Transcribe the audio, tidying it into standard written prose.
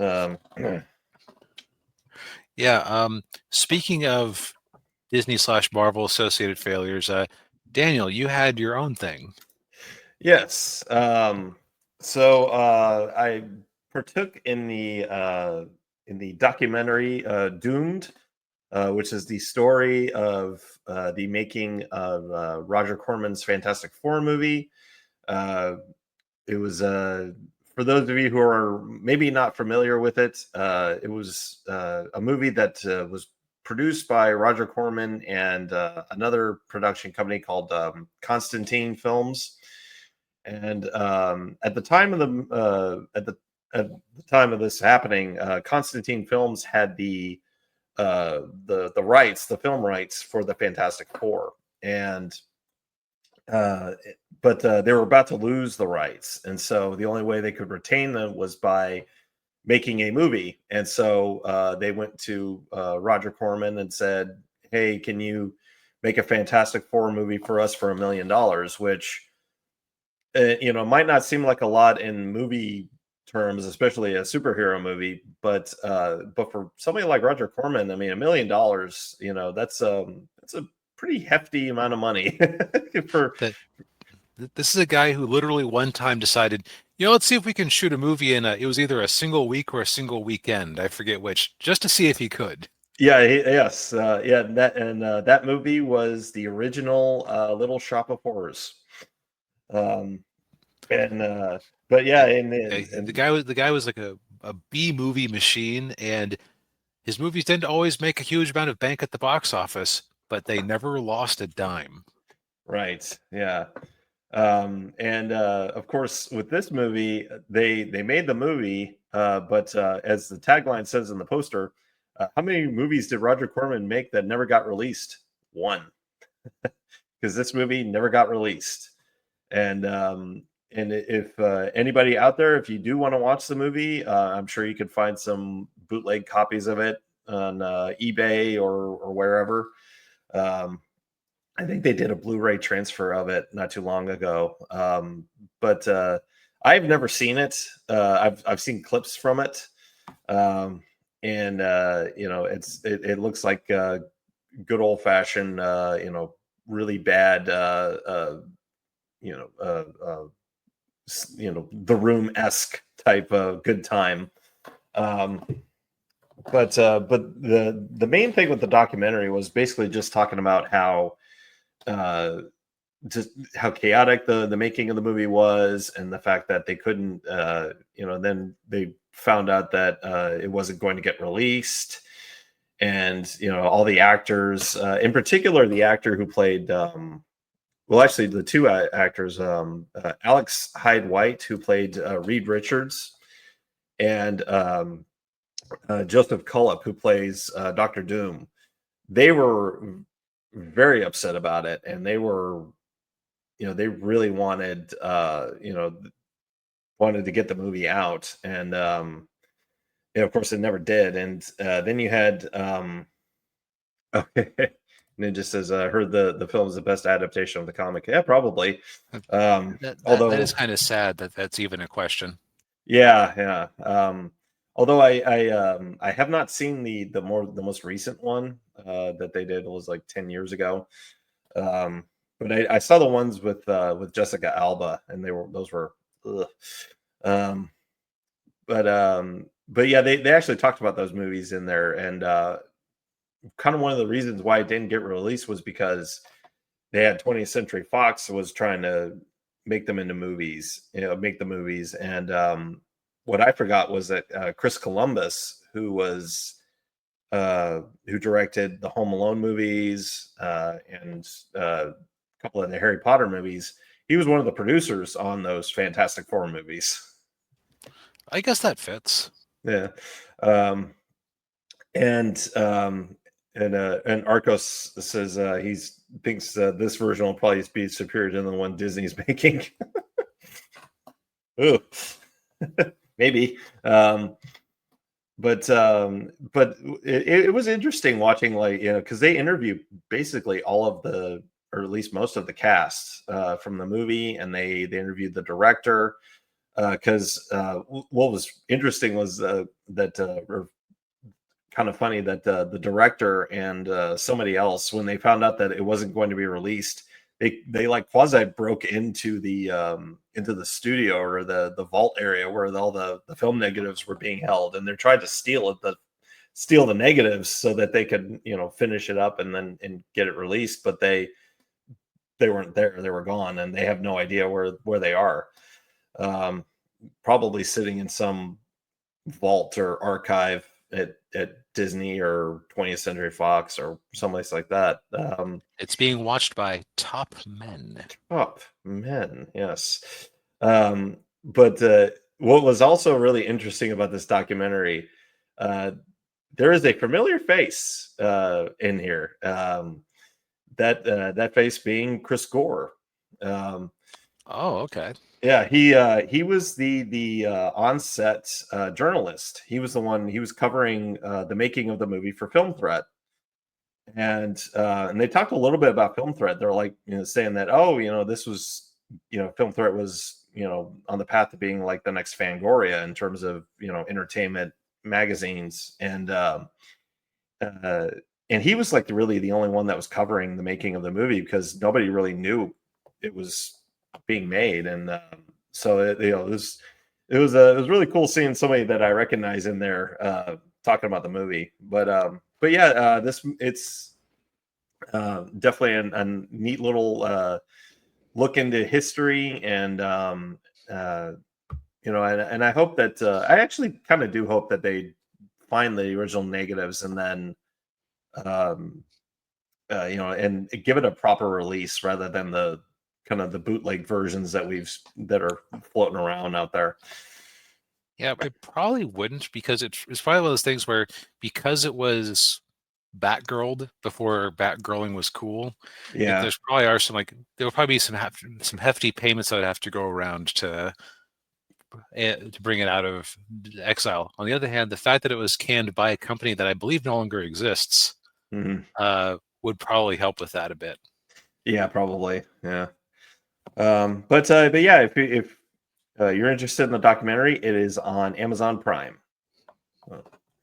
Um, Yeah. Speaking of Disney/Marvel associated failures, Daniel, you had your own thing. yes. So I partook in the documentary Doomed, which is the story of the making of Roger Corman's Fantastic Four movie. Uh, it was for those of you who are maybe not familiar with it. It was a movie that was produced by Roger Corman and another production company called Constantine Films. And at the time of the time of this happening, Constantine Films had the rights, the film rights for the Fantastic Four, and uh, but they were about to lose the rights, and so the only way they could retain them was by making a movie. And so they went to Roger Corman and said, "Hey, can you make a Fantastic Four movie for us for $1 million?" Which might not seem like a lot in movie terms, especially a superhero movie, but for somebody like Roger Corman, I mean, $1 million, that's a pretty hefty amount of money for. That this is a guy who literally one time decided, let's see if we can shoot a movie it was either a single week or a single weekend. I forget which, just to see if he could. Yeah, yes, yeah, that movie was the original Little Shop of Horrors. Um, and but yeah, The guy was like a B movie machine, and his movies didn't always make a huge amount of bank at the box office, but they never lost a dime. right, yeah. And of course, with this movie, they made the movie, but as the tagline says in the poster, how many movies did Roger Corman make that never got released? One, because this movie never got released. And if anybody out there, if you do want to watch the movie, I'm sure you could find some bootleg copies of it on eBay or wherever. Um, I think they did a Blu-ray transfer of it not too long ago. But I've never seen it. I've seen clips from it, um, and it looks like good old fashioned, really bad, you know, uh, uh, the Room esque type of good time. Um, but the main thing with the documentary was basically just talking about how uh, just how chaotic the making of the movie was, and the fact that they couldn't then they found out that it wasn't going to get released. And all the actors, in particular the actor who played well, actually the two actors, Alex Hyde White, who played Reed Richards, and Joseph Cullip, who plays Dr. Doom. They were very upset about it, and they were they really wanted to get the movie out. And of course it never did. And then you had okay, and it just says, I heard the film is the best adaptation of the comic. Yeah, probably. That is Although kind of sad that that's even a question. yeah. Although I have not seen the most recent one that they did. It was like 10 years ago. But I saw the ones with Jessica Alba, and those were ugh. Um, but yeah, they actually talked about those movies in there. And kind of one of the reasons why it didn't get released was because they had 20th Century Fox was trying to make them into movies, make the movies. And what I forgot was that Chris Columbus, who directed the Home Alone movies and a couple of the Harry Potter movies, he was one of the producers on those Fantastic Four movies. I guess that fits. Yeah. Um, and Arcos says he thinks this version will probably be superior to the one Disney's making. Ooh. Maybe. But it was interesting watching, like, because they interview basically all of the, or at least most of the cast from the movie, and they interviewed the director. because what was interesting was or kind of funny that the director and somebody else, when they found out that it wasn't going to be released, they like quasi broke into the studio or the vault area where all the film negatives were being held, and they tried to steal the negatives so that they could finish it up and get it released, but they weren't there. They were gone, and they have no idea where they are. Um, Probably sitting in some vault or archive at Disney or 20th Century Fox or someplace like that. It's being watched by top men. Top men, yes. But what was also really interesting about this documentary, uh, there is a familiar face in here. That face being Chris Gore. Um, Oh, okay. Yeah, he was the on-set journalist. He was the one. He was covering the making of the movie for Film Threat, and they talked a little bit about Film Threat. They're like saying that this was Film Threat was on the path to being like the next Fangoria in terms of entertainment magazines, uh, and he was like really the only one that was covering the making of the movie because nobody really knew it was being made, and so it was really cool seeing somebody that I recognize in there talking about the movie. But yeah, it's definitely a neat little look into history, and and I hope that I actually kind of do hope that they find the original negatives and then um, and give it a proper release rather than the kind of the bootleg versions that are floating around out there. Yeah, it probably wouldn't because it's probably one of those things where because it was Batgirled before Batgirling was cool, Yeah. there's probably are some like there will probably be some hefty payments that would have to go around to bring it out of exile. On the other hand, the fact that it was canned by a company that I believe no longer exists Mhm. would probably help with that a bit. Yeah, probably. Yeah. But yeah, if you're interested in the documentary, it is on Amazon Prime.